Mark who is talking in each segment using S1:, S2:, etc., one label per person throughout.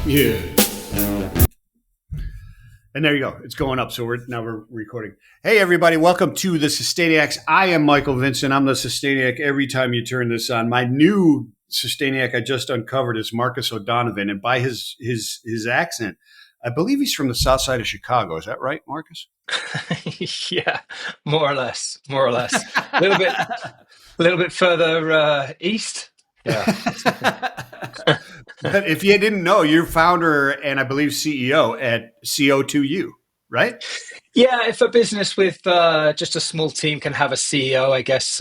S1: Yeah. And there you go. It's going up. So we're recording. Hey everybody, welcome to the Sustainiacs. I am Michael Vincent. I'm the Sustainiac. Every time you turn this on, my new Sustainiac I just uncovered is Marcus O'Donovan, and by his accent, I believe he's from the south side of Chicago. Is that right, Marcus?
S2: Yeah, more or less, more or less. A little bit further east. Yeah.
S1: But if you didn't know, you're founder and I believe CEO at CO2U, right?
S2: Yeah, if a business with just a small team can have a CEO, I guess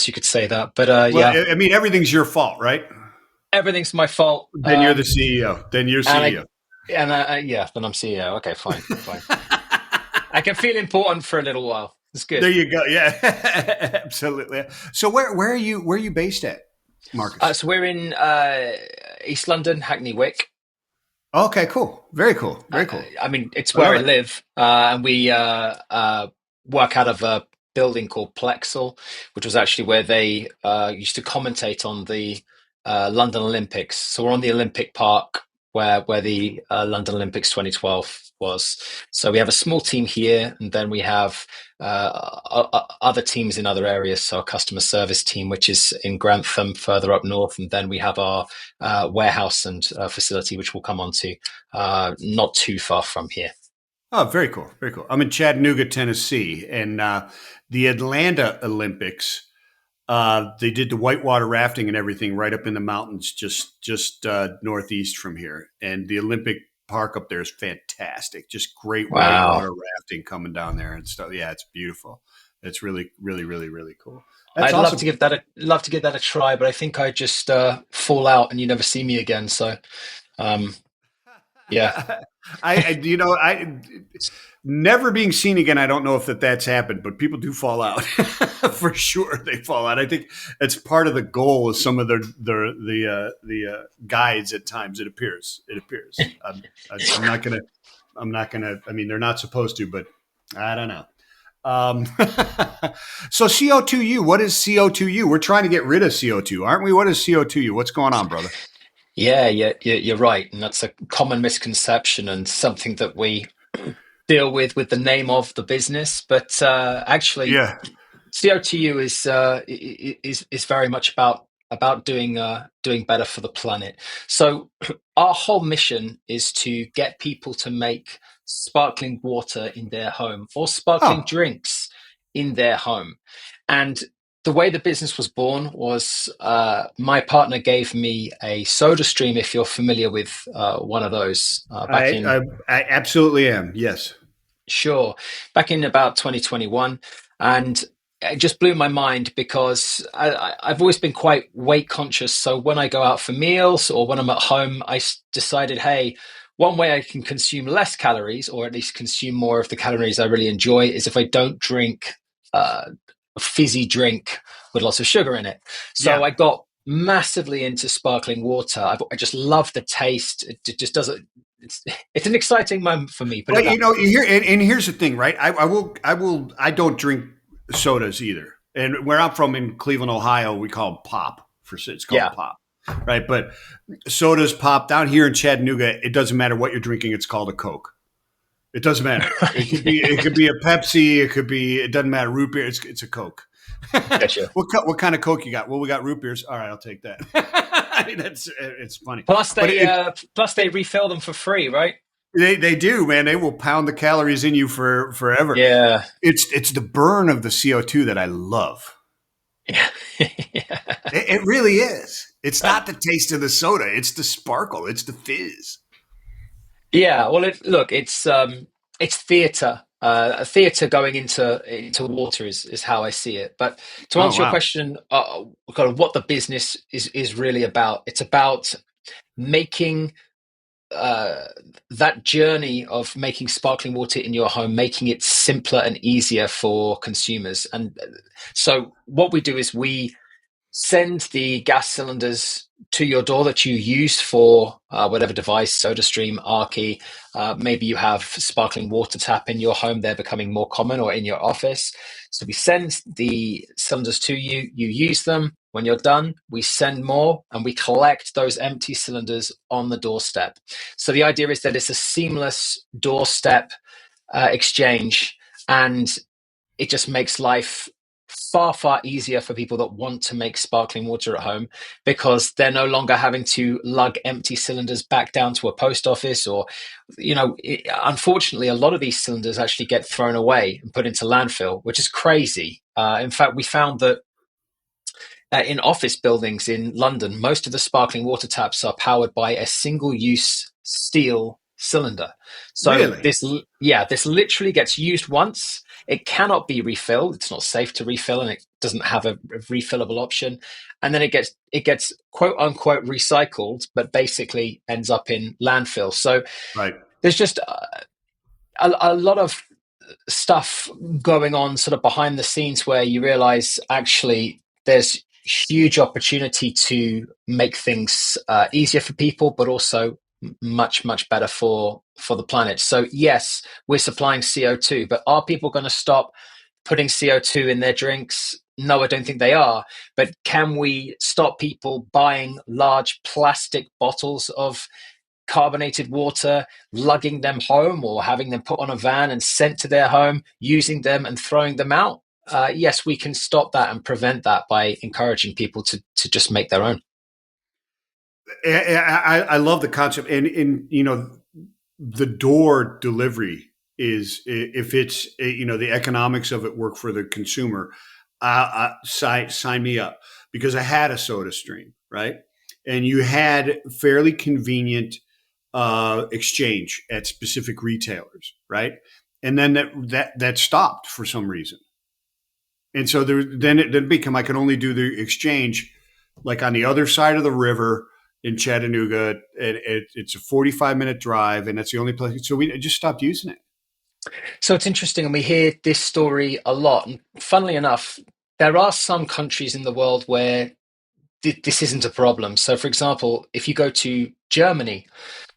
S2: you could say that. But
S1: Well,
S2: yeah,
S1: I mean, everything's your fault, right?
S2: everything's my fault.
S1: Then you're the CEO. Then you're
S2: And I
S1: CEO.
S2: yeah, then I'm CEO. Okay, fine, fine. I can feel important for a little while. It's
S1: There
S2: good.
S1: you go. Yeah, absolutely. So where are you based at, Marcus?
S2: So we're in East London, Hackney Wick.
S1: Okay, cool. Very cool.
S2: Uh,
S1: Very cool.
S2: I mean, it's
S1: I
S2: where
S1: love
S2: I
S1: it.
S2: live, and we work out of a building called Plexel, which was actually where they used to commentate on the London Olympics. So we're on the Olympic Park where the London Olympics 2012 was. So we have a small team here, and then we have other teams in other areas. So our customer service team, which is in Grantham, further up north, and then we have our warehouse and facility, which we'll come on to not too far from here.
S1: Oh, very cool. Very cool. I'm in Chattanooga, Tennessee, and the Atlanta Olympics. They did the whitewater rafting and everything right up in the mountains, just northeast from here. And the Olympic Park up there is fantastic. Just great
S2: Wow.
S1: whitewater rafting coming down there and stuff. Yeah, it's beautiful. It's really, really, really, really cool. That's
S2: I'd
S1: awesome.
S2: love to give that a try, but I think I just fall out and you never see me again. So, um, yeah,
S1: I never being seen again. I don't know if that's happened, but people do fall out for sure. They fall out. I think it's part of the goal of some of the guides at times. It appears. It appears. I'm not gonna. I'm not gonna. I mean, they're not supposed to, but I don't know. Um, so CO2U. What is CO2U? We're trying to get rid of CO2, aren't we? What is CO2U? What's going on, brother?
S2: yeah, you're right, and that's a common misconception and something that we deal with the name of the business. But actually,
S1: Yeah.
S2: COTU is very much about doing better for the planet. So our whole mission is to get people to make sparkling water in their home or sparkling
S1: Oh.
S2: drinks in their home. And the way the business was born was my partner gave me a soda stream, if you're familiar with one of those, back
S1: I,
S2: in
S1: I I absolutely am. Yes.
S2: Sure. Back in about 2021. And it just blew my mind because I've always been quite weight conscious. So when I go out for meals or when I'm at home, decided, hey, one way I can consume less calories, or at least consume more of the calories I really enjoy, is if I don't drink a fizzy drink with lots of sugar in it. So
S1: Yeah.
S2: I got massively into sparkling water. I just love the taste. It just doesn't. It's an exciting moment for me. Put
S1: Well,
S2: it that way.
S1: and here's the thing, right? I don't drink sodas either. And where I'm from in Cleveland, Ohio, we call them pop it's called
S2: Yeah.
S1: pop, right? But sodas pop down here in Chattanooga. It doesn't matter what you're drinking. It's called a Coke. It doesn't matter. It could be a Pepsi. It doesn't matter. Root beer. It's a Coke.
S2: Gotcha.
S1: What kind of Coke you got? Well, we got root beers. All right, I'll take that. I mean, it's funny, but
S2: Plus they refill them for free, right?
S1: they do, man. They will pound the calories in you for forever.
S2: Yeah.
S1: It's the burn of the CO2 that I love.
S2: Yeah.
S1: It really is. It's not the taste of the soda. It's the sparkle. It's the fizz.
S2: Yeah. Well, it's theatre. Theatre going into water is how I see it. But to
S1: Oh
S2: answer your
S1: wow.
S2: question, kind of what the business is really about, it's about making uh, that journey of making sparkling water in your home, making it simpler and easier for consumers. And so what we do is we send the gas cylinders to your door that you use for whatever device, SodaStream, Arky. Maybe you have sparkling water tap in your home. They're becoming more common, or in your office. So we send the cylinders to you. You use them. When you're done, we send more and we collect those empty cylinders on the doorstep. So the idea is that it's a seamless doorstep exchange, and it just makes life far, far easier for people that want to make sparkling water at home, because they're no longer having to lug empty cylinders back down to a post office. Or, unfortunately, a lot of these cylinders actually get thrown away and put into landfill, which is crazy. In fact, we found that in office buildings in London, most of the sparkling water taps are powered by a single-use steel cylinder. So
S1: Really?
S2: this literally gets used once. It cannot be refilled. It's not safe to refill, and it doesn't have a refillable option. And then it gets quote unquote recycled, but basically ends up in landfill. So
S1: Right.
S2: there's just a lot of stuff going on sort of behind the scenes, where you realize actually there's huge opportunity to make things easier for people, but also much, much better for the planet. So yes, we're supplying CO2, but are people going to stop putting CO2 in their drinks? No, I don't think they are. But can we stop people buying large plastic bottles of carbonated water, lugging them home, or having them put on a van and sent to their home, using them and throwing them out? Yes, we can stop that and prevent that by encouraging people to just make their own.
S1: I love the concept, and the door delivery is, if it's the economics of it work for the consumer, sign me up, because I had a Soda Stream, right, and you had fairly convenient exchange at specific retailers, right, and then that stopped for some reason, and so then it became, I can only do the exchange like on the other side of the river in Chattanooga. It's a 45-minute drive, and that's the only place. So we just stopped using it.
S2: So it's interesting, and we hear this story a lot. And funnily enough, there are some countries in the world where this isn't a problem. So, for example, if you go to Germany,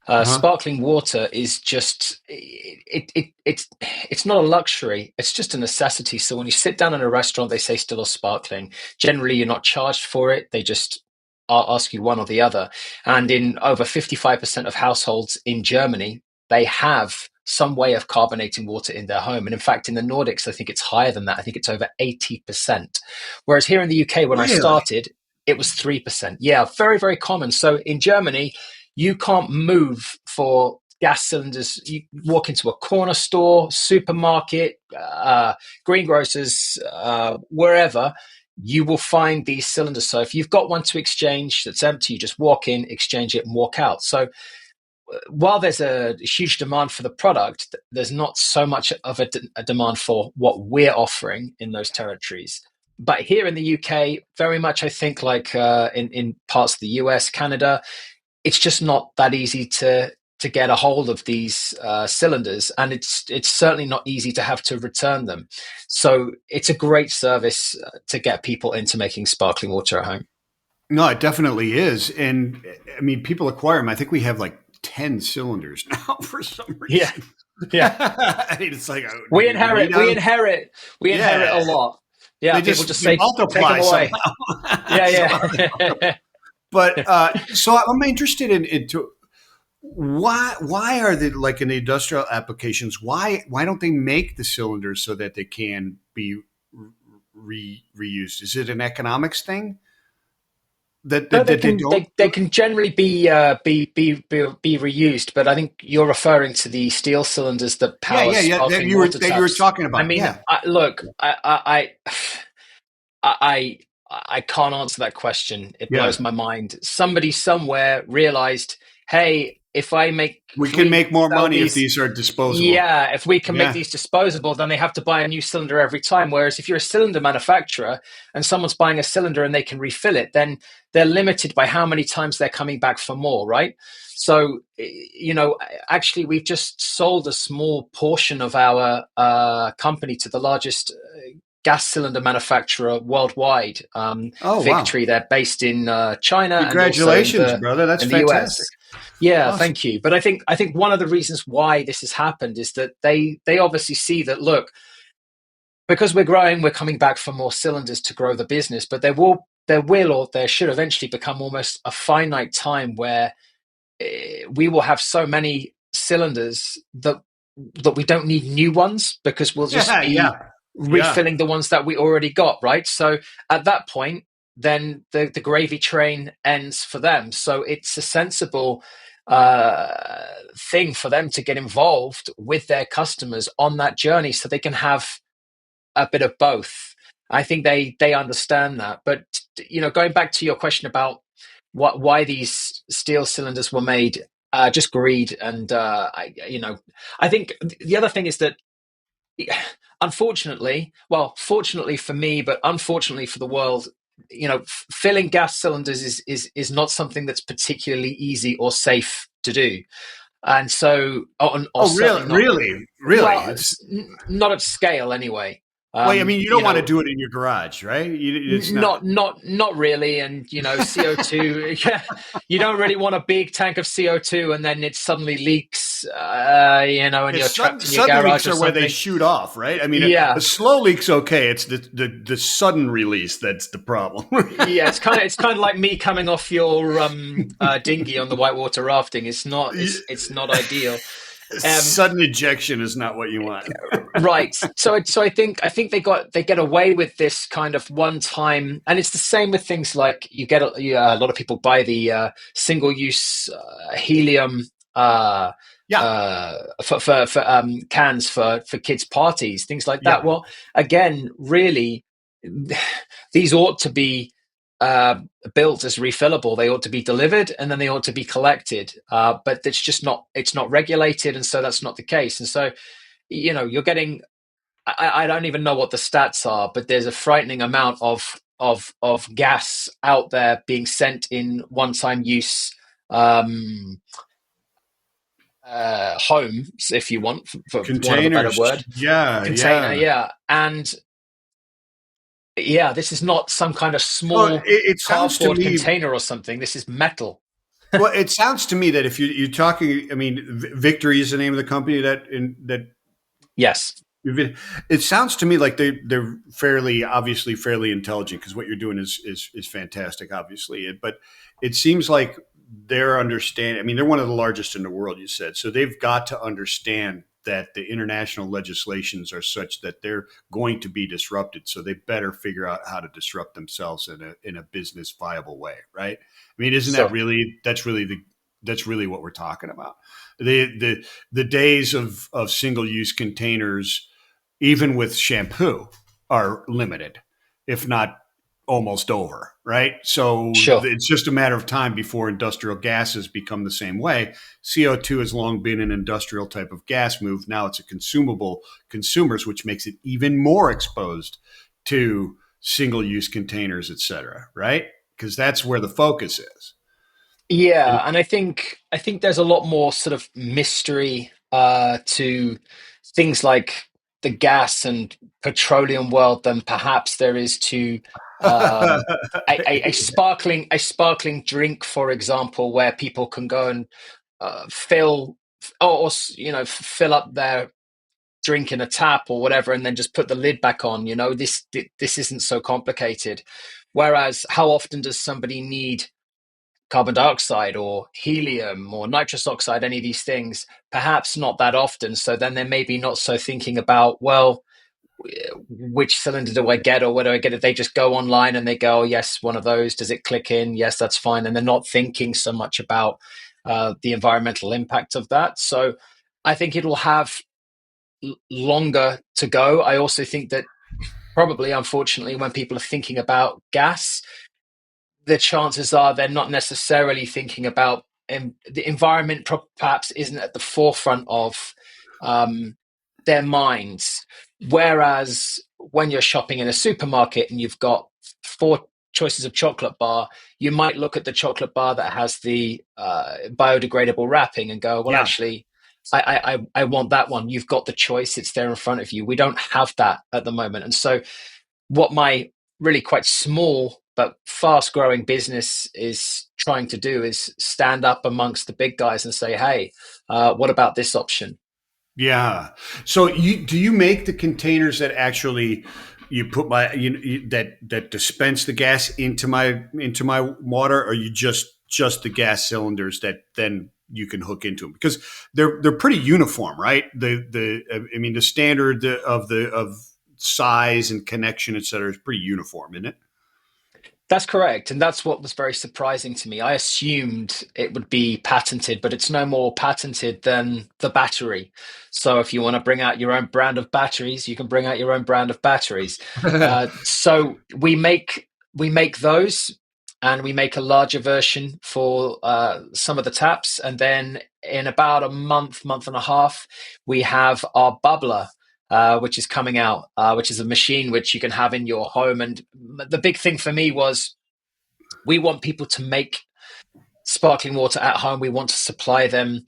S1: Uh-huh.
S2: sparkling water is just it's not a luxury, it's just a necessity. So when you sit down in a restaurant, they say still or sparkling. Generally, you're not charged for it. They just ask you one or the other. And in over 55% of households in Germany, they have some way of carbonating water in their home. And in fact, in the Nordics, I think it's higher than that. I think it's over 80%. Whereas here in the UK, when I
S1: Really?
S2: started, it was 3%. Yeah, very, very common. So in Germany, you can't move for gas cylinders. You walk into a corner store, supermarket, greengrocers, wherever, you will find these cylinders. So if you've got one to exchange that's empty, you just walk in, exchange it, and walk out. So while there's a huge demand for the product, there's not so much of a demand for what we're offering in those territories. But here in the UK, very much, I think, like in parts of the US, Canada, it's just not that easy to get a hold of these cylinders, and it's certainly not easy to have to return them. So it's a great service to get people into making sparkling water at home.
S1: No, it definitely is. And I mean, people acquire them. I think we have like 10 cylinders now for some
S2: Yeah,
S1: reason.
S2: yeah.
S1: I mean, it's like, oh, do
S2: We
S1: we need
S2: inherit, we
S1: them?
S2: inherit, we inherit a
S1: Yeah.
S2: lot. Yeah,
S1: They
S2: people
S1: just
S2: just
S1: they
S2: say, take them
S1: multiply
S2: away.
S1: somehow.
S2: Yeah,
S1: Somehow they
S2: yeah.
S1: But so I'm interested into why are they, like in the industrial applications, why don't they make the cylinders so that they can be reused? Is it an economics thing that
S2: No, they
S1: they
S2: can
S1: don't
S2: they
S1: do?
S2: can generally be reused, but I think you're referring to the steel cylinders that
S1: Yeah,
S2: power
S1: yeah, yeah.
S2: sparkling water
S1: That you were
S2: taps.
S1: talking
S2: I
S1: about.
S2: mean,
S1: Yeah.
S2: look, I I can't answer that question. It blows
S1: Yeah.
S2: my mind. Somebody somewhere realized, hey,
S1: We
S2: if
S1: can
S2: we
S1: make more
S2: sell
S1: money if
S2: these,
S1: these are disposable.
S2: yeah, if we can make
S1: Yeah.
S2: these disposable, then they have to buy a new cylinder every time. Whereas if you're a cylinder manufacturer and someone's buying a cylinder and they can refill it, then they're limited by how many times they're coming back for more, right? So, actually, we've just sold a small portion of our company to the largest gas cylinder manufacturer worldwide.
S1: Oh, wow.
S2: Victory, they're based in China and also
S1: Congratulations, brother. That's
S2: in the
S1: fantastic.
S2: US. Yeah,
S1: Awesome.
S2: thank you. But I think one of the reasons why this has happened is that they obviously see that, look, because we're growing, we're coming back for more cylinders to grow the business, but there will or there should eventually become almost a finite time where we will have so many cylinders that we don't need new ones because we'll just
S1: Yeah,
S2: be
S1: yeah, yeah.
S2: refilling the ones that we already got, right? So at that point, then the gravy train ends for them. So it's a sensible thing for them to get involved with their customers on that journey so they can have a bit of both. I think they understand that. But going back to your question about why these steel cylinders were made, just greed, and I think the other thing is that, unfortunately, well, fortunately for me, but unfortunately for the world, filling gas cylinders is not something that's particularly easy or safe to do, and so or
S1: Oh, really,
S2: certainly not.
S1: really, really.
S2: Well, not at scale anyway.
S1: Well, I mean, you
S2: You
S1: don't want to
S2: know,
S1: do it in your garage, right? It's not.
S2: not really, and CO2. You don't really want a big tank of CO2, and then it suddenly leaks. And you're
S1: It's
S2: trapped in your
S1: sudden
S2: garage
S1: leaks
S2: or
S1: are where they
S2: something.
S1: shoot off, right? I mean, a
S2: Yeah,
S1: slow leak's okay. It's the sudden release that's the problem.
S2: yeah. It's kind of like me coming off your dinghy on the whitewater rafting. It's not ideal. Um,
S1: Sudden ejection is not what you want.
S2: Right. So I think they get away with this kind of one time, and it's the same with things like a lot of people buy the single use helium uh,
S1: Yeah,
S2: for cans for kids parties, things like that.
S1: yeah.
S2: Well, again, really, these ought to be uh, built as refillable. They ought to be delivered and then they ought to be collected. But it's not regulated, and so that's not the case. And so you're getting, I don't even know what the stats are, but there's a frightening amount of gas out there being sent in one-time use homes, if you want, for want of a better
S1: Containers.
S2: word,
S1: Yeah,
S2: container,
S1: yeah.
S2: yeah. And yeah, this is not some kind of
S1: Well,
S2: small
S1: it sounds to
S2: cardboard
S1: me.
S2: container or something. This is metal.
S1: Well, it sounds to me that if you're talking, I mean, Victory is the name of the company that
S2: Yes.
S1: it sounds to me like they're fairly obviously fairly intelligent because what you're doing is fantastic, obviously. But it seems like they're understanding. I mean, they're one of the largest in the world. You said so. They've got to understand that the international legislations are such that they're going to be disrupted. So they better figure out how to disrupt themselves in a business viable way, right? I mean, isn't that
S2: So
S1: really that's really what we're talking about? The days of single use containers, even with shampoo, are limited, if not almost over, right? So
S2: sure.
S1: it's just a matter of time before industrial gases become the same way. CO2 has long been an industrial type of gas move. Now it's a consumable consumers, which makes it even more exposed to single use containers, et cetera, right? Because that's where the focus is. And
S2: Yeah, and I think there's a lot more sort of mystery to things like the gas and petroleum world than perhaps there is to a sparkling drink, for example, where people can go and fill fill up their drink in a tap or whatever, and then just put the lid back on. This isn't so complicated. Whereas, how often does somebody need carbon dioxide or helium or nitrous oxide, any of these things? Perhaps not that often. So then they're maybe not so thinking about, well, which cylinder do I get or where do I get it? They just go online and they go, oh, yes, one of those. Does it click in? Yes, that's fine. And they're not thinking so much about the environmental impact of that. So I think it'll have longer to go. I also think that probably, unfortunately, when people are thinking about gas, the chances are they're not necessarily thinking about the environment. Perhaps isn't at the forefront of um, their minds. Whereas when you're shopping in a supermarket and you've got four choices of chocolate bar, you might look at the chocolate bar that has the biodegradable wrapping and go, well,
S1: yeah,
S2: actually, I want that one. You've got the choice. It's there in front of you. We don't have that at the moment. And so what my really quite small but fast growing business is trying to do is stand up amongst the big guys and say, hey, what about this option?
S1: Yeah. So do you make the containers that actually you put that dispense the gas into my water, or you just the gas cylinders that then you can hook into them? Because they're pretty uniform, right? I mean the standard of size and connection, et cetera, is pretty uniform, isn't it?
S2: That's correct. And that's what was very surprising to me. I assumed it would be patented, but it's no more patented than the battery. So if you want to bring out your own brand of batteries, you can bring out your own brand of batteries. So we make those, and we make a larger version for some of the taps. And then in about a month and a half, we have our bubbler, which is coming out, which is a machine which you can have in your home. And the big thing for me was we want people to make sparkling water at home. We want to supply them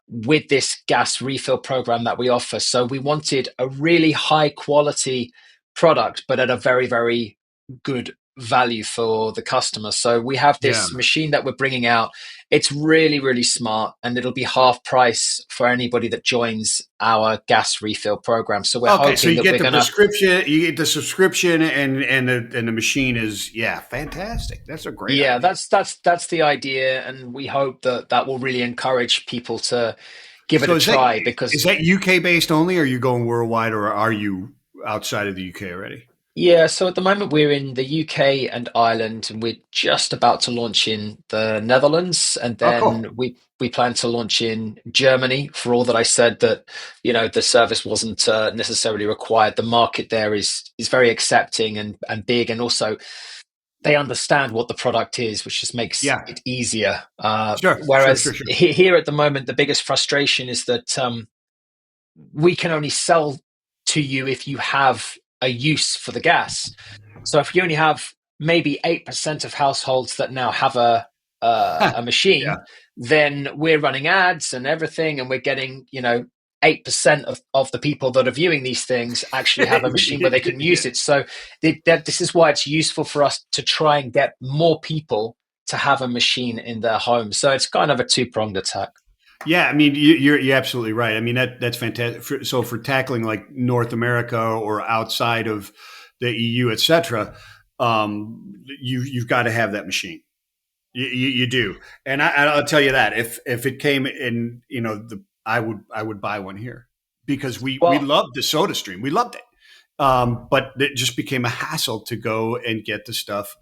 S2: with this gas refill program that we offer. So we wanted a really high quality product, but at a very, very good value for the customer. So we have
S1: Yeah.
S2: this machine that we're bringing out. It's really, really smart, and it'll be half price for anybody that joins our gas refill program. So we're
S1: Okay, so
S2: hoping
S1: you
S2: that
S1: get
S2: we're
S1: the
S2: going to.
S1: prescription, you get the subscription, and the machine is, yeah, fantastic. That's a great
S2: Yeah,
S1: idea.
S2: that's the idea, and we hope that that will really encourage people to give it
S1: So
S2: a try, because
S1: is that UK based only? Or are you going worldwide, or are you outside of the UK already?
S2: yeah, so at the moment we're in the UK and Ireland, and we're just about to launch in the Netherlands, and
S1: Oh, cool.
S2: then we plan to launch in Germany. For all that I said that, the service wasn't necessarily required, the market there is very accepting and big, and also they understand what the product is, which just makes
S1: Yeah,
S2: it easier.
S1: sure, sure, sure,
S2: Whereas
S1: sure.
S2: here at the moment, the biggest frustration is that we can only sell to you if you have a use for the gas. So if you only have maybe 8% of households that now have a
S1: Yeah.
S2: machine, then we're running ads and everything, and we're getting 8% of the people that are viewing these things actually have a machine where they can
S1: Yeah.
S2: use it. So this is why it's useful for us to try and get more people to have a machine in their home. So it's kind of a two-pronged attack.
S1: Yeah, I mean, you're absolutely right. I mean, that's fantastic. So for tackling like North America or outside of the EU, et cetera, you've got to have that machine. You do, and I'll tell you that if it came in, I would buy one here, because we
S2: Well,
S1: loved the Soda Stream, we loved it, but it just became a hassle to go and get the stuff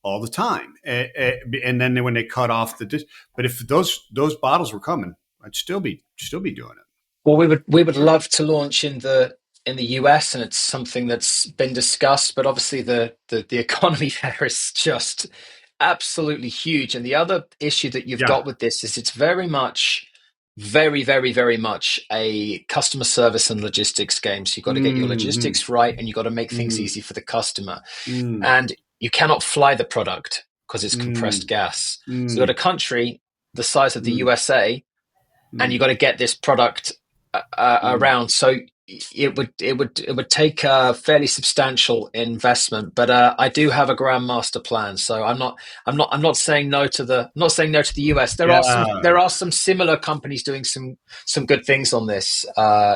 S1: all the time, and then when they cut off but if those bottles were coming, I'd still be doing it.
S2: Well, we would love to launch in the US, and it's something that's been discussed, but obviously the economy there is just absolutely huge. And the other issue that you've
S1: Yeah.
S2: got with this is it's very much, very, very, very much a customer service and logistics game. So you've got to get your
S1: Mm-hmm.
S2: logistics right, and you've got to make things
S1: Mm-hmm.
S2: easy for the customer.
S1: Mm-hmm.
S2: And you cannot fly the product because it's compressed
S1: Mm-hmm.
S2: gas. So you've got
S1: Mm-hmm.
S2: a country the size of the USA, and you got to get this product
S1: Mm-hmm.
S2: around. So it would take a fairly substantial investment, but I do have a grandmaster plan. So I'm not saying no to the US. There are some
S1: Yeah.
S2: there are some similar companies doing some good things on this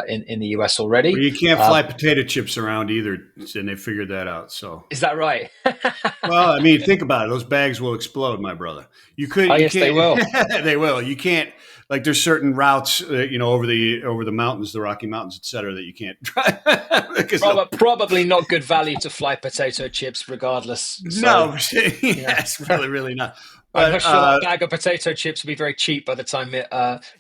S2: in the US
S1: Well,
S2: already.
S1: you can't
S2: Uh,
S1: fly potato chips around either, and they figured that out. So,
S2: is that right?
S1: well, I mean, think about it. Those bags will explode, my brother.
S2: Oh
S1: You
S2: yes, they
S1: can't.
S2: will.
S1: They will. You can't. Like, there's certain routes, over the mountains, the Rocky Mountains, et cetera, that you can't drive because they'll.
S2: Probably not good value to fly potato chips, regardless. So
S1: No,
S2: yeah.
S1: yes, really not.
S2: I'm
S1: But
S2: not sure a bag of potato chips will be very cheap by the time it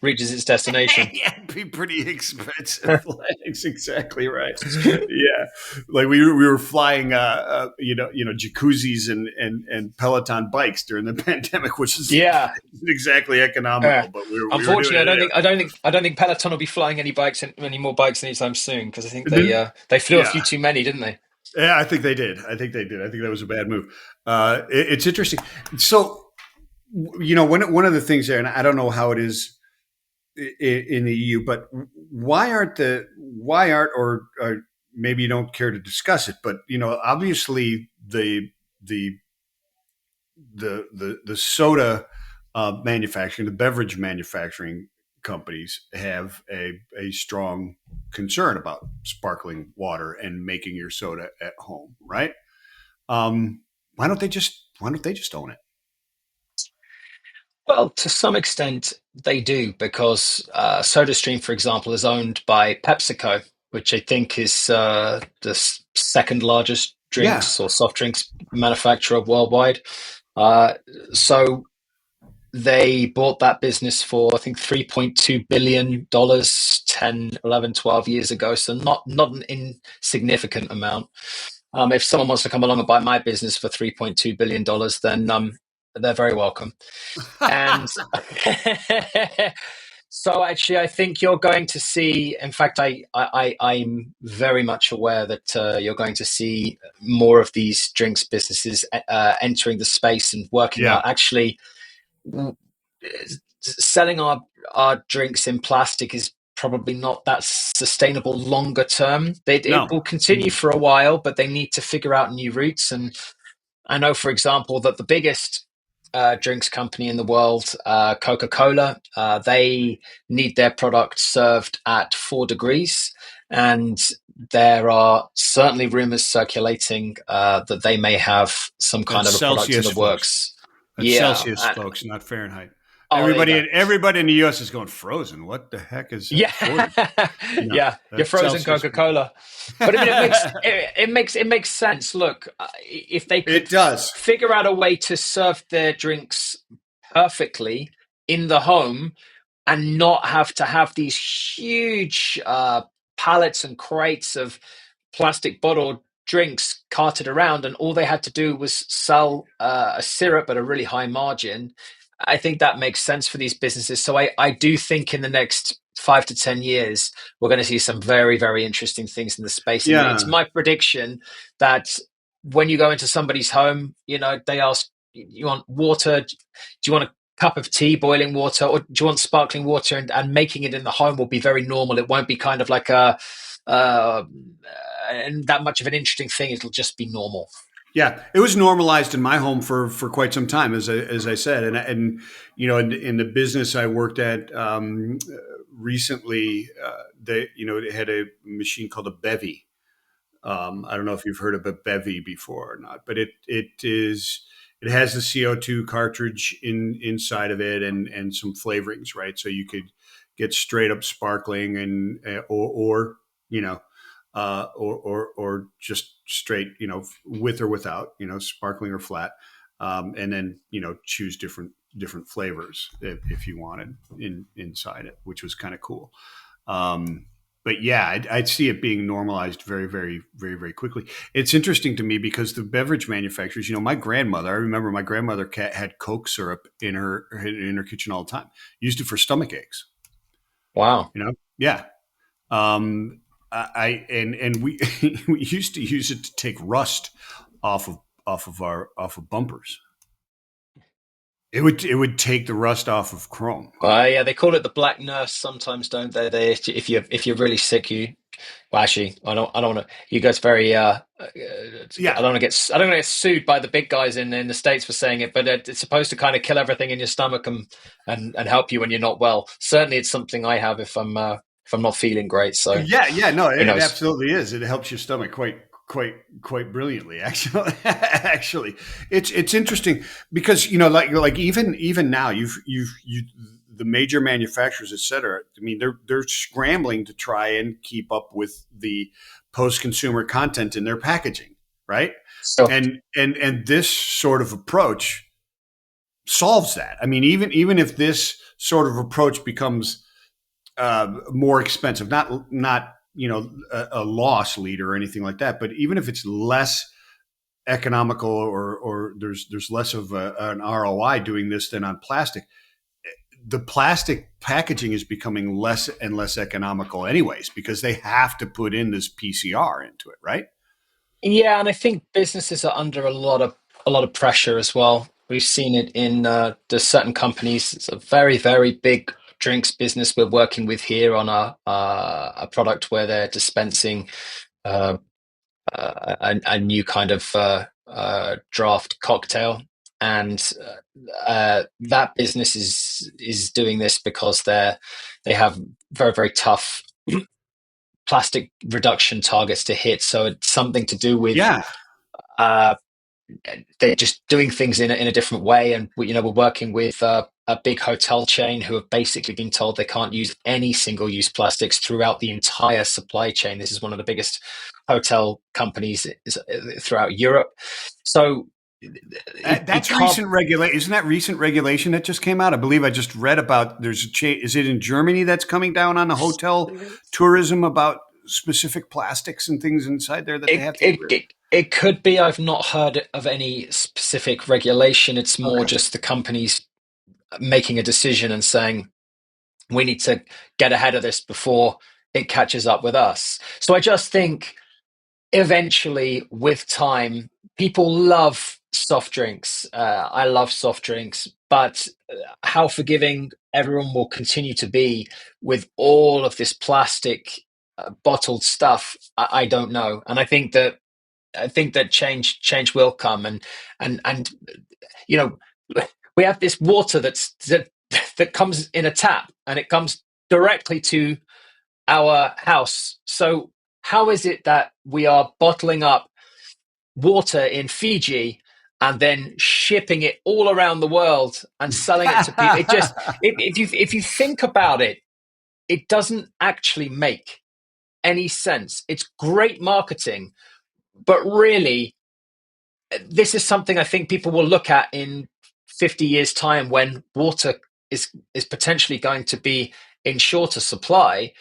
S2: reaches its destination.
S1: yeah, it'd be pretty expensive. That's exactly right. Yeah, like we were flying, jacuzzis and Peloton bikes during the pandemic, which is
S2: Yeah.
S1: exactly
S2: Uh,
S1: economical. But we were doing
S2: Unfortunately,
S1: it
S2: I don't think Peloton will be flying any more bikes anytime soon, because I think
S1: there.
S2: they flew a
S1: Yeah,
S2: few too many, didn't they?
S1: yeah, I think they did. I think they did. I think that was a bad move. It's interesting. So, one of the things there, and I don't know how it is in the EU. But why aren't or maybe you don't care to discuss it, but obviously the the soda manufacturing, the beverage manufacturing companies have a strong concern about sparkling water and making your soda at home, right? Um, why don't they just own it?
S2: Well, to some extent, they do because SodaStream, for example, is owned by PepsiCo, which I think is the second largest
S1: Yeah,
S2: drinks or soft drinks manufacturer worldwide. Uh, so they bought that business for, I think, $3.2 billion dollars 10, 11, 12 years ago. So not an insignificant amount. If someone wants to come along and buy my business for $3.2 billion dollars, then they're very welcome. And so actually, I think you're going to see. In fact, I'm very much aware that you're going to see more of these drinks businesses entering the space and working
S1: yeah,
S2: out. Actually, selling our drinks in plastic is probably not that sustainable longer term. It
S1: no,
S2: will continue for a while, but they need to figure out new routes. And I know, for example, that the biggest drinks company in the world, Coca-Cola, they need their product served at 4 degrees. And there are certainly rumors circulating that they may have some kind
S1: that's
S2: of a product in
S1: Celsius,
S2: the
S1: folks.
S2: works.
S1: That's
S2: Yeah.
S1: Celsius, folks, not Fahrenheit.
S2: Oh, there you go.
S1: Everybody in the U.S. is going frozen. What the heck is
S2: Yeah,
S1: 40? No,
S2: yeah, your
S1: that's
S2: frozen
S1: Celsius,
S2: Coca
S1: people.
S2: Cola, but I mean, it makes sense. Look, if they could
S1: It does.
S2: figure out a way to serve their drinks perfectly in the home and not have to have these huge pallets and crates of plastic bottled drinks carted around, and all they had to do was sell a syrup at a really high margin. I think that makes sense for these businesses. So I do think in the next 5 to 10 years, we're going to see some very, very interesting things in the space. And it's
S1: Yeah.
S2: my prediction that when you go into somebody's home, they ask, you want water? Do you want a cup of tea, boiling water, or do you want sparkling water? And making it in the home will be very normal. It won't be kind of like uh, and that much of an interesting thing. It'll just be normal.
S1: Yeah, it was normalized in my home for quite some time, as I said, and in the business I worked at recently, they had a machine called a bevy. I don't know if you've heard of a bevy before or not, but it has the CO2 cartridge inside of it and some flavorings, right? So you could get straight up sparkling and or you know or just straight, with or without, sparkling or flat, and then choose different flavors if you wanted inside it, which was kind of cool. But yeah, I'd see it being normalized very, very, very, very quickly. It's interesting to me because the beverage manufacturers, my grandmother, I remember my grandmother had Coke syrup in her kitchen all the time. Used it for stomach aches.
S2: Wow.
S1: Yeah. Um, and we we used to use it to take rust off of off of bumpers. It would take the rust off of chrome.
S2: Yeah, they call it the black nurse sometimes, don't they? If you're really sick, well, actually, I don't want to. You guys very
S1: Yeah,
S2: I don't want to get sued by the big guys in the States for saying it, but it's supposed to kind of kill everything in your stomach and help you when you're not well. Certainly, it's something I have if I'm not feeling great. So
S1: yeah. No,
S2: who
S1: it
S2: knows?
S1: absolutely is. It helps your stomach quite brilliantly. Actually, actually, it's interesting because like even now you the major manufacturers, et cetera. I mean, they're scrambling to try and keep up with the post consumer content in their packaging, right?
S2: So
S1: And this sort of approach solves that. I mean, even if this sort of approach becomes more expensive, not a loss leader or anything like that, but even if it's less economical or there's less of an ROI doing this than on plastic, the plastic packaging is becoming less and less economical anyways because they have to put in this PCR into it, right?
S2: yeah, and I think businesses are under a lot of pressure as well. We've seen it in there's certain companies. It's a very, very big drinks business we're working with here on a product where they're dispensing uh, a new kind of draft cocktail, and that business is doing this because they have very very tough plastic reduction targets to hit. So it's something to do with
S1: Yeah.
S2: uh, they're just doing things in a different way. And we're working with a big hotel chain who have basically been told they can't use any single-use plastics throughout the entire supply chain. This is one of the biggest hotel companies throughout Europe. So it
S1: That's
S2: can't.
S1: recent regulation. Isn't that recent regulation that just came out? I believe I just read about there's a is it in Germany that's coming down on the hotel tourism about specific plastics and things inside there that they
S2: It,
S1: have to get
S2: it,
S1: rid of?
S2: it, it could be. I've not heard of any specific regulation. It's more
S1: Okay.
S2: just the companies making a decision and saying, we need to get ahead of this before it catches up with us. So I just think eventually, with time, people love soft drinks. I love soft drinks, but how forgiving everyone will continue to be with all of this plastic bottled stuff, I don't know. And I think that change will come, and you know we have this water that comes in a tap, and it comes directly to our house. So how is it that we are bottling up water in Fiji and then shipping it all around the world and selling it to people? It just, if you think about it, it doesn't actually make any sense. It's great marketing, but really, this is something I think people will look at in 50 years' time when water is potentially going to be in shorter supply,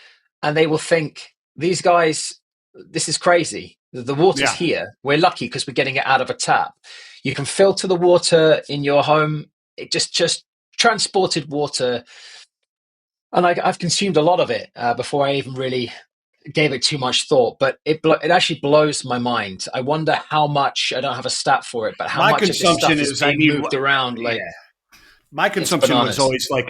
S2: and they will think, these guys, this is crazy. The water's
S1: Yeah.
S2: here. We're lucky because we're getting it out of a tap. You can filter the water in your home. It just transported water, and I've consumed a lot of it before I even really gave it too much thought, but it actually blows my mind. I wonder how much, I don't have a stat for it, but how
S1: My
S2: much of this
S1: consumption
S2: stuff is
S1: is I
S2: being
S1: need.
S2: moved around. Like,
S1: Yeah. My
S2: it's
S1: consumption was
S2: bananas.
S1: always like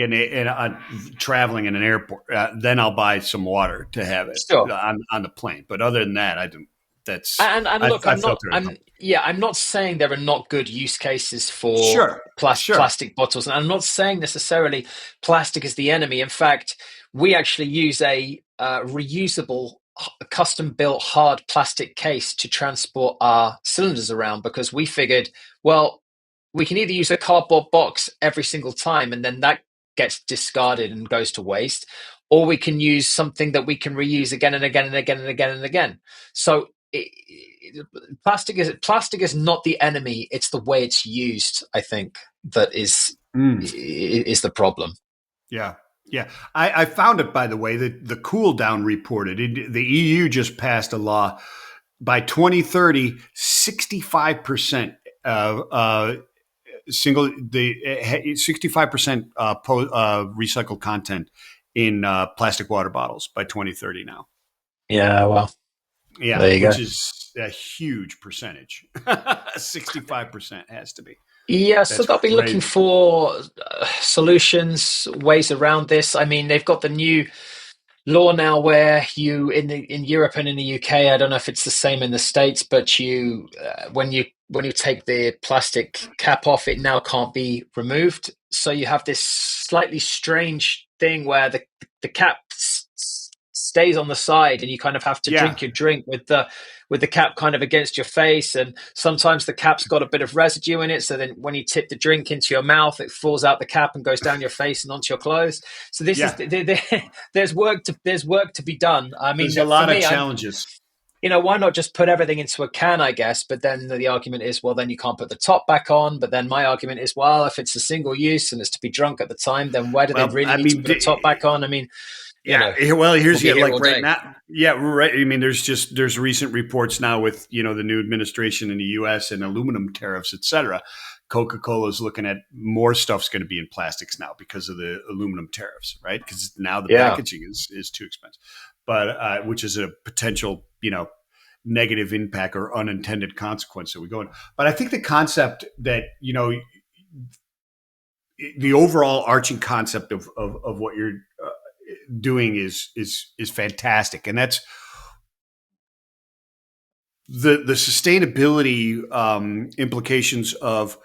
S1: traveling in an airport. Then I'll buy some water to have it
S2: Sure.
S1: on the plane. But other than that, I don't. That's
S2: And look,
S1: I filter it.
S2: I'm not saying there are not good use cases for
S1: Sure, sure.
S2: plastic bottles, and I'm not saying necessarily plastic is the enemy. In fact, we actually use a reusable, custom built hard plastic case to transport our cylinders around, because we figured, well, we can either use a cardboard box every single time and then that gets discarded and goes to waste, or we can use something that we can reuse again and again and again and again and again. So plastic is not the enemy; it's the way it's used, I think, that
S1: Mm.
S2: is the problem.
S1: Yeah. Yeah. I found it, by the way, that the cool down reported the EU just passed a law by 2030, 65% of single, the 65% recycled content in plastic water bottles by 2030 now.
S2: Yeah, well,
S1: Yeah.
S2: there you go.
S1: Which is a huge percentage. 65% has to be.
S2: Yeah, so
S1: That's
S2: they'll be looking
S1: crazy.
S2: for solutions, ways around this. I mean, they've got the new law now where in Europe and in the UK, I don't know if it's the same in the States, but when you take the plastic cap off, it now can't be removed. So you have this slightly strange thing where the cap stays on the side, and you kind of have to
S1: Yeah.
S2: drink your drink with the cap kind of against your face, and sometimes the cap's got a bit of residue in it, so then when you tip the drink into your mouth, it falls out the cap and goes down your face and onto your clothes. So this is
S1: Yeah.
S2: there's work to be done. I
S1: There's
S2: mean,
S1: a
S2: for
S1: lot of
S2: me,
S1: challenges.
S2: why not just put everything into a can, I guess? But then the argument is, well, then you can't put the top back on. But then my argument is, well, if it's a single use and it's to be drunk at the time, then why do they
S1: Well,
S2: really
S1: I
S2: need to
S1: mean,
S2: put a top back on? I mean, you
S1: yeah.
S2: know,
S1: Well,
S2: we'll
S1: here's
S2: be
S1: yeah,
S2: here
S1: like
S2: all
S1: right
S2: day.
S1: now. Yeah, right. I mean, there's recent reports now with the new administration in the U.S. and aluminum tariffs, et cetera. Coca-Cola is looking at more stuff's going to be in plastics now because of the aluminum tariffs, right? Because now the
S2: Yeah.
S1: packaging is too expensive, but which is a potential negative impact or unintended consequence that we go in. But I think the concept that the overall arching concept of what you're doing is fantastic, and that's the sustainability implications of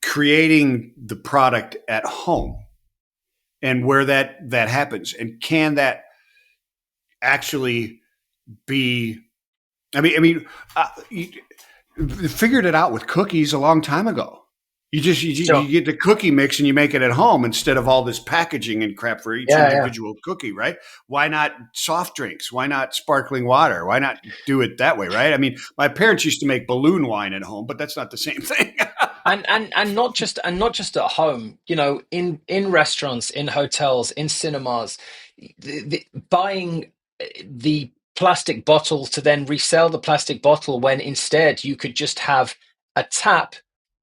S1: creating the product at home and where that happens, and can that actually be? You figured it out with cookies a long time ago.
S2: Sure.
S1: You get the cookie mix and you make it at home instead of all this packaging and crap for each
S2: Yeah, yeah.
S1: individual cookie, right? Why not soft drinks? Why not sparkling water? Why not do it that way, right? I mean, my parents used to make balloon wine at home, but that's not the same thing.
S2: And not just at home, in restaurants, in hotels, in cinemas, buying the plastic bottle to then resell the plastic bottle, when instead you could just have a tap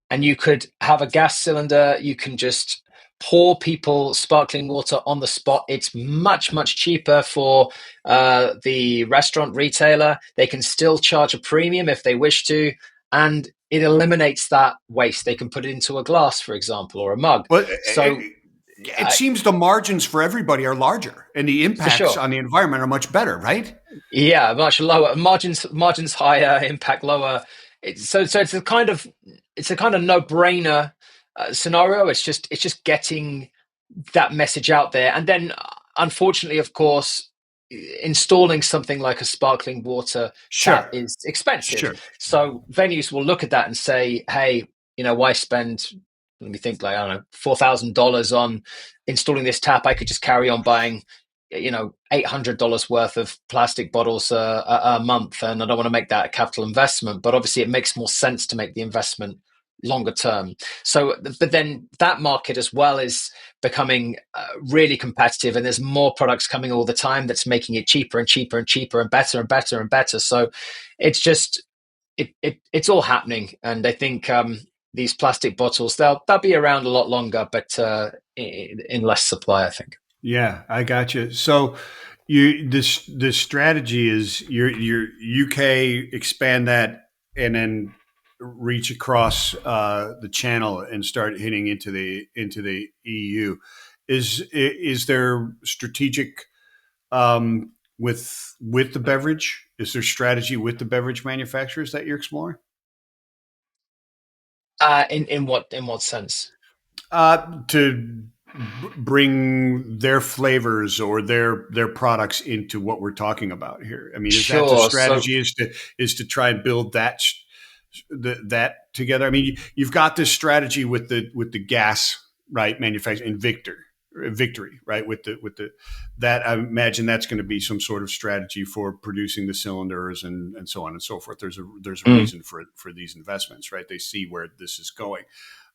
S2: and you could have a gas cylinder. You can just pour people sparkling water on the spot. It's much, much cheaper for the restaurant retailer. They can still charge a premium if they wish to, and it eliminates that waste. They can put it into a glass, for example, or a mug.
S1: But
S2: So,
S1: it seems the margins for everybody are larger and the
S2: for
S1: impacts
S2: sure,
S1: on the environment are much better, right?
S2: yeah, much lower margins higher, impact lower. So it's a kind of no brainer scenario. It's just getting that message out there, and then unfortunately, of course, installing something like a sparkling water tap
S1: Sure,
S2: is expensive.
S1: sure.
S2: So venues will look at that and say, hey, why spend, let me think, like, I don't know, $4,000 on installing this tap? I could just carry on buying $800 worth of plastic bottles a month, and I don't want to make that a capital investment. But obviously it makes more sense to make the investment longer term. So, but then that market as well is becoming really competitive, and there's more products coming all the time that's making it cheaper and cheaper and cheaper and better and better and better. So it's just it's all happening, and I think these plastic bottles, they'll be around a lot longer, but in less supply, I think.
S1: Yeah, I got you. So this strategy is your UK expand that and then reach across the channel and start hitting into the EU. Is there strategic with the beverage? Is there strategy with the beverage manufacturers that you're exploring?
S2: In what sense?
S1: To bring their flavors or their products into what we're talking about here. I mean, is that the
S2: Sure. So
S1: strategy? Is to try and build that together? I mean, you've got this strategy with the gas, right, manufacturing and victory, right, with the that I imagine that's going to be some sort of strategy for producing the cylinders and so on and so forth. There's a
S2: mm,
S1: reason for these investments, right? They see where this is going.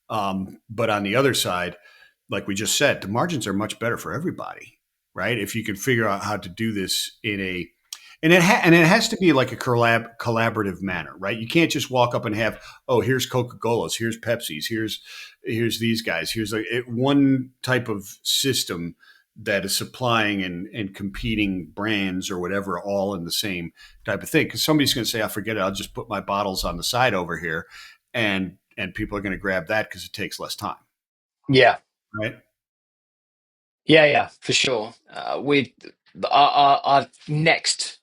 S1: But on the other side, like we just said, the margins are much better for everybody, right? If you can figure out how to do this and it has to be like a collaborative manner, right? You can't just walk up and have, oh, here's Coca Cola's, here's Pepsi's, here's these guys, here's one type of system that is supplying and competing brands or whatever, all in the same type of thing. Because somebody's going to say, "I forget it. I'll just put my bottles on the side over here," and people are going to grab that because it takes less time,
S2: yeah,
S1: right?
S2: yeah, yeah, for sure. We our next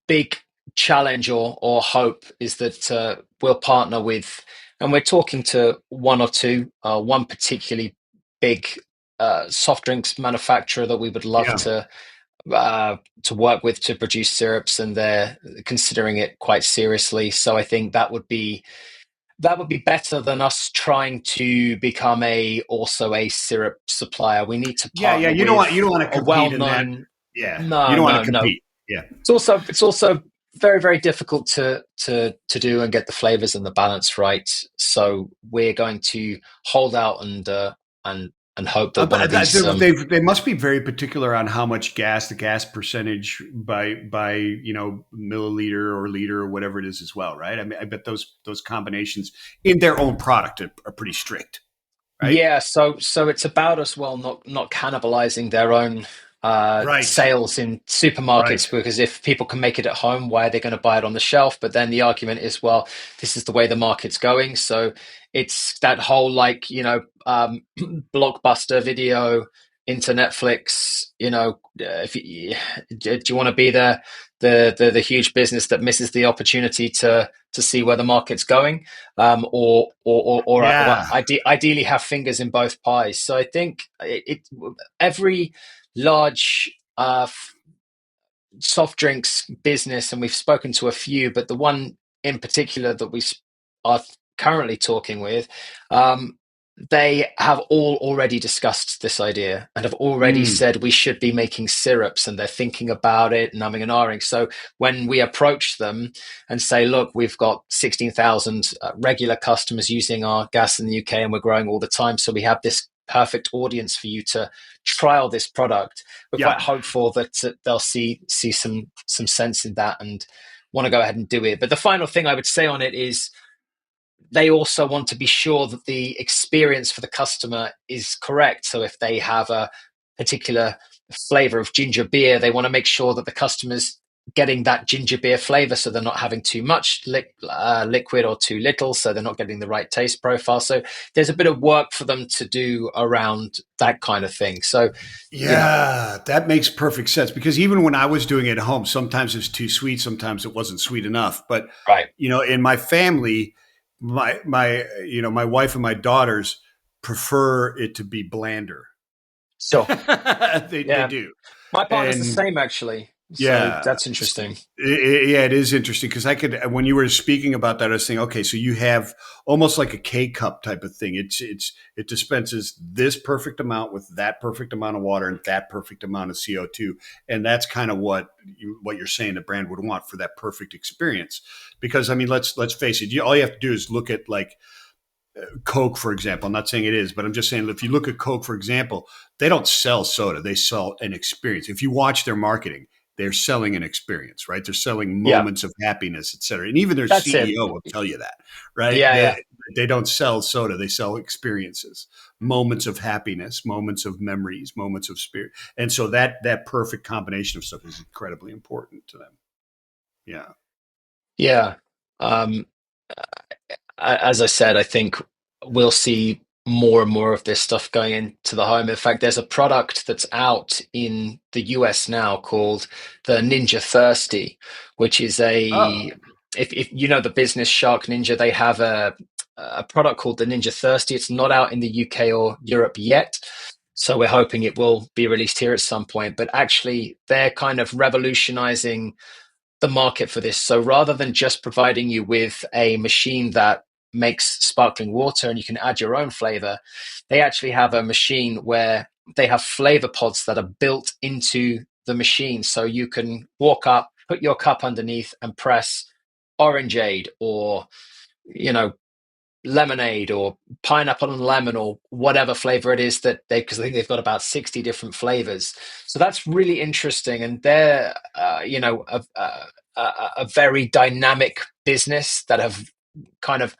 S2: big challenge or hope is that we'll partner with, and we're talking to one or two, one particularly big soft drinks manufacturer that we would love
S1: Yeah,
S2: to work with to produce syrups, and they're considering it quite seriously. So I think that would be better than us trying to become a syrup supplier. We need to
S1: yeah.
S2: partner
S1: You
S2: with
S1: don't want to
S2: a
S1: compete in that.
S2: well-known.
S1: Yeah, you
S2: No,
S1: don't want
S2: no,
S1: to
S2: no.
S1: compete. Yeah,
S2: It's also very, very difficult to do and get the flavors and the balance right. So we're going to hold out and hope that one of these.
S1: they must be very particular on how much the gas percentage by milliliter or liter or whatever it is as well, right? I mean, I bet those combinations in their own product are pretty strict, right?
S2: Yeah, so it's about as well not cannibalizing their own.
S1: Right.
S2: sales in
S1: Right.
S2: supermarkets, because if people can make it at home, why are they going to buy it on the shelf? But then the argument is, well, this is the way the market's going. So it's that whole, like, blockbuster video into Netflix. If you, do you want to be the huge business that misses the opportunity to see where the market's going, or
S1: Yeah.
S2: ideally have fingers in both pies? So I think every large soft drinks business, and we've spoken to a few, but the one in particular that we are currently talking with, they have all already discussed this idea and have already
S1: Mm.
S2: said we should be making syrups, and they're thinking about it, numbing and ahhing. So when we approach them and say, look, we've got 16,000 regular customers using our gas in the UK, and we're growing all the time, so we have this perfect audience for you to trial this product. We're
S1: Yeah.
S2: quite hopeful that they'll see some sense in that and want to go ahead and do it. But the final thing I would say on it is they also want to be sure that the experience for the customer is correct. So if they have a particular flavor of ginger beer, they want to make sure that the customer's getting that ginger beer flavor, so they're not having too much liquid or too little, so they're not getting the right taste profile. So there's a bit of work for them to do around that kind of thing. So,
S1: Yeah, that makes perfect sense because even when I was doing it at home, sometimes it was too sweet, sometimes it wasn't sweet enough. But
S2: right.
S1: in my family, my wife and my daughters prefer it to be blander.
S2: So,
S1: They
S2: yeah,
S1: do,
S2: my partner's the
S1: and
S2: same actually. So
S1: yeah,
S2: that's interesting.
S1: yeah, it is interesting because I could when you were speaking about that, I was thinking, okay, so you have almost like a K cup type of thing. It dispenses this perfect amount with that perfect amount of water and that perfect amount of CO2, and that's kind of what you're saying the brand would want for that perfect experience. Because I mean, let's face it, all you have to do is look at like Coke, for example. I'm not saying it is, but I'm just saying if you look at Coke, for example, they don't sell soda. They sell an experience. If you watch their marketing, they're selling an experience, right? They're selling
S2: Yeah,
S1: moments of happiness, et cetera. And even their
S2: that's it.
S1: CEO will tell you that, right?
S2: Yeah,
S1: They,
S2: yeah.
S1: they don't sell soda. They sell experiences, moments of happiness, moments of memories, moments of spirit. And so that perfect combination of stuff is incredibly important to them. Yeah.
S2: Yeah. Um, as I said, I think we'll see more and more of this stuff going into the home. In fact, there's a product that's out in the US now called the Ninja Thirsty, which is
S1: Oh,
S2: if you know the business Shark Ninja, they have a product called the Ninja Thirsty. It's not out in the UK or Europe yet. So we're hoping it will be released here at some point. But actually, they're kind of revolutionizing the market for this. So rather than just providing you with a machine that makes sparkling water and you can add your own flavor, they actually have a machine where they have flavor pods that are built into the machine. So you can walk up, put your cup underneath and press orangeade or, you know, lemonade or pineapple and lemon or whatever flavor it is that because I think they've got about 60 different flavors. So that's really interesting. And they're, a very dynamic business that have kind of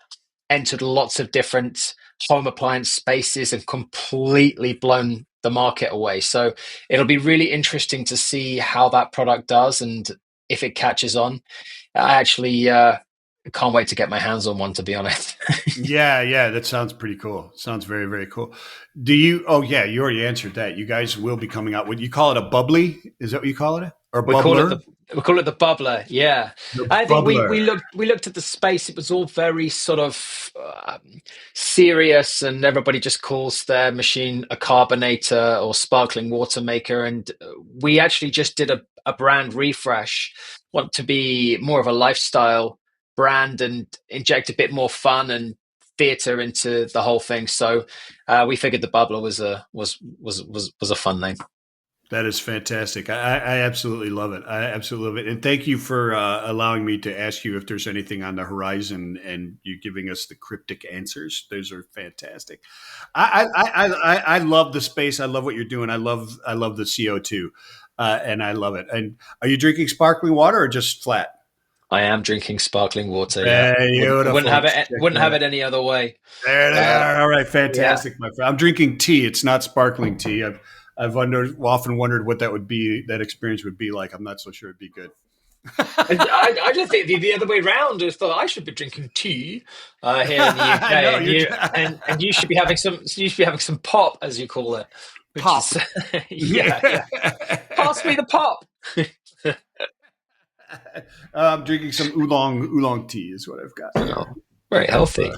S2: entered lots of different home appliance spaces and completely blown the market away. So it'll be really interesting to see how that product does and if it catches on. I actually can't wait to get my hands on one, to be honest.
S1: yeah, yeah, that sounds pretty cool. Sounds very, very cool. Do you? Oh, yeah, you already answered that. You guys will be coming out. Would you call it a bubbly? Is that what you call it, or
S2: We call it
S1: bubbler?
S2: the we call it the bubbler. Yeah,
S1: The
S2: I think
S1: bubbler.
S2: we looked at the space. It was all very sort of serious, and everybody just calls their machine a carbonator or sparkling water maker. And we actually just did a brand refresh. Want to be more of a lifestyle brand and inject a bit more fun and theatre into the whole thing. So we figured the bubbler was a fun name.
S1: That is fantastic. I absolutely love it. I absolutely love it. And thank you for allowing me to ask you if there's anything on the horizon and you giving us the cryptic answers. Those are fantastic. I love the space. I love what you're doing. I love the CO2, and I love it. And are you drinking sparkling water or just flat?
S2: I am drinking sparkling water. Yeah, wouldn't
S1: Beautiful.
S2: have
S1: Let's
S2: it.
S1: check
S2: Wouldn't have
S1: that.
S2: it any other way.
S1: There they
S2: Uh,
S1: are. All right,
S2: yeah.
S1: fantastic, my friend. I'm drinking tea. It's not sparkling tea. I've often wondered what that would be. That experience would be like. I'm not so sure it'd be good.
S2: I just think the other way round is that I should be drinking tea here in the
S1: I
S2: UK,
S1: know
S2: and
S1: you're
S2: you should be having some pop, as you call it, which
S1: pop.
S2: is yeah. Pass me the pop.
S1: I'm drinking some oolong tea is what I've got.
S2: Oh, very healthy.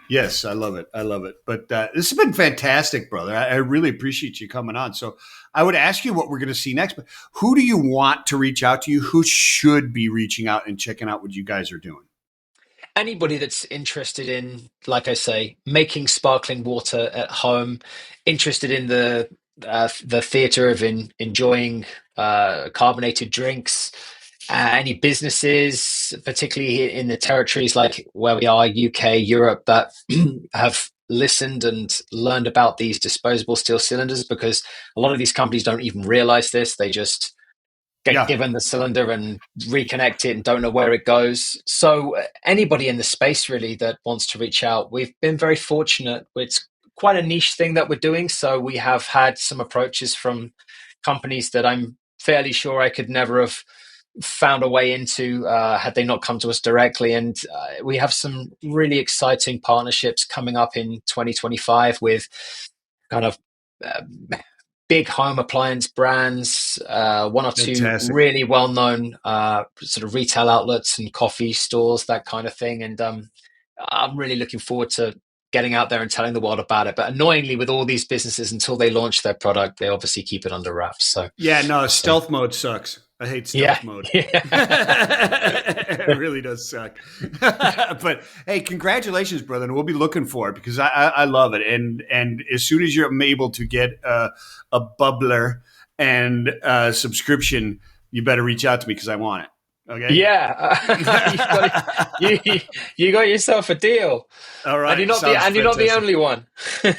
S1: Yes, I love it. I love it. But this has been fantastic, brother. I really appreciate you coming on. So I would ask you what we're going to see next, but who do you want to reach out to you? Who should be reaching out and checking out what you guys are doing?
S2: Anybody that's interested in, like I say, making sparkling water at home, interested in the theatre of enjoying carbonated drinks, any businesses, particularly in the territories like where we are, UK, Europe, that have listened and learned about these disposable steel cylinders, because a lot of these companies don't even realize this. They just get
S1: Yeah,
S2: given the cylinder and reconnect it and don't know where it goes. So anybody in the space really that wants to reach out, we've been very fortunate. It's quite a niche thing that we're doing. So we have had some approaches from companies that I'm fairly sure I could never have found a way into had they not come to us directly. And we have some really exciting partnerships coming up in 2025 with kind of uh, big home appliance brands, one or two
S1: fantastic.
S2: really well-known sort of retail outlets and coffee stores, that kind of thing. And I'm really looking forward to getting out there and telling the world about it. But annoyingly, with all these businesses, until they launch their product, they obviously keep it under wraps.
S1: Yeah, no,
S2: So
S1: stealth mode sucks. I hate
S2: yeah,
S1: stealth mode.
S2: yeah.
S1: It really does suck. But hey, congratulations, brother. And we'll be looking for it because I love it. And as soon as you're able to get a bubbler and a subscription, you better reach out to me because I want it. Okay.
S2: Yeah, you got yourself a deal,
S1: All
S2: and
S1: right.
S2: you're not the only one.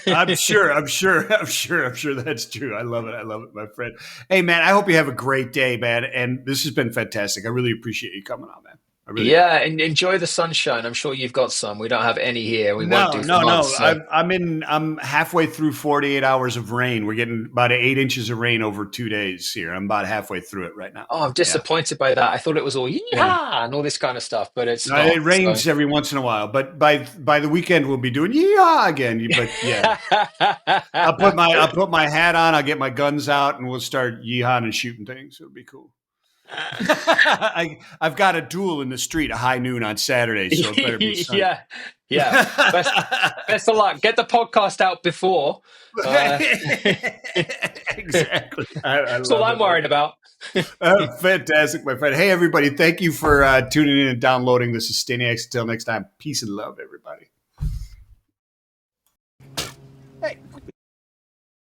S1: I'm sure. I'm sure that's true. I love it. I love it, my friend. Hey, man, I hope you have a great day, man. And this has been fantastic. I really appreciate you coming on, man. I really do.
S2: Yeah, and enjoy the sunshine. I'm sure you've got some. We don't have any here. We won't
S1: No,
S2: do for
S1: no, no.
S2: months. So.
S1: I'm halfway through 48 hours of rain. We're getting about 8 inches of rain over 2 days here. I'm about halfway through it right now.
S2: Oh, I'm
S1: Yeah.
S2: disappointed by that. I thought it was all
S1: Yeah.
S2: yeehaw and all this kind of stuff, but it's
S1: No,
S2: not.
S1: it
S2: So.
S1: rains every once in a while, but by the weekend we'll be doing yeah again. But yeah, I'll put my hat on. I'll get my guns out, and we'll start yeehawing and shooting things. It'll be cool. I've got a duel in the street at high noon on Saturday, so it better be sunny.
S2: Yeah, yeah. Best of luck. Get the podcast out before.
S1: Exactly. I
S2: That's all
S1: love
S2: I'm worried about.
S1: Fantastic, my friend. Hey, everybody. Thank you for tuning in and downloading the Sustainiacs. Until next time, peace and love, everybody. Hey.